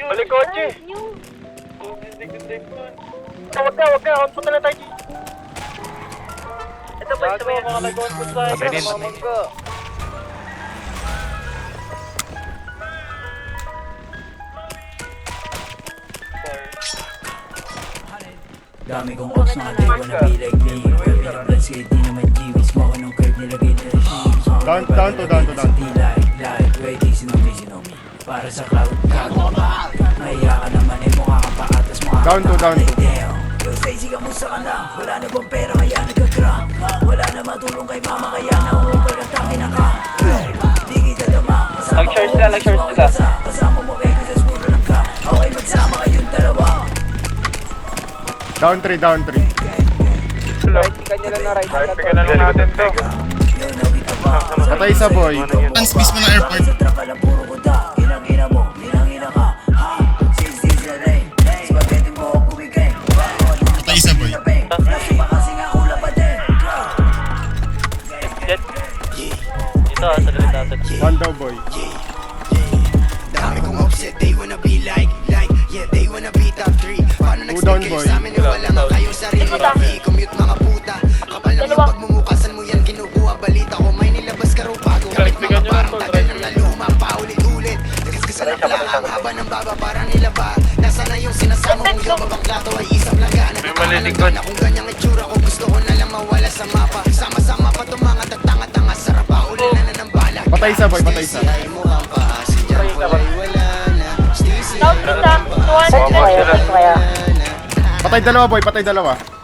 Balik kotse! Wag ka, punta na tayo. Ito ba ito mga nag-on-put sa akin? Dami kong ops na katay, wanna be like me. Curve in blood skate, di naman giwis. Mawa nung curve, nilagay nila shoes. Down to. Like, waiting, sino me. Para sa cloud, gago ka. Mahiya ka naman, eh mukha ka pa atas mukha ka. Down to. Yo, Stacy, kamusta ka na? Wala na bang pera, kaya nagka-crack. Wala na matulong kay mama, kaya nauubal ang tangin na ka. Di kita dama, Nag-charge ka. kasama mo, eh, kasi school lang ka. Okay, magsama kayong dalawa. Down 3. Right ka na lang natin to. Patay isa boy. Fans mismo ng airport. Patay isa boy. Jet. Dito, sa lalit natin. One daw boy. Dami kong offset, they wanna be like, yeah, they wanna be top 3. Paano down, nag-stick kayo boy. sa amin, wala nga kayong sarili. I-commute mga puta, kapal lang yung pagmumukasan mo yan, kinukuha balita ko, may nilabas ka raw bago. Kahit mga parang tagal nang naluma, paulit-ulit. Nagasgasan ang plaka, ang haba ng baba, parang nila ba? Nasa na yung sinasama kong yung babangklato ay isang laga. malilikod. Na kung ganyang itsura ko, gusto ko na lang mawala sa mapa. Sama-sama pa itong mga tatanga-tanga, sarap pa, ulan na ng bala. Patay isa boy, patay isa. Ay mo ang paas, dyan wala na. Stacy, South Sudan, wala na. Patay dalawa boy, patay dalawa.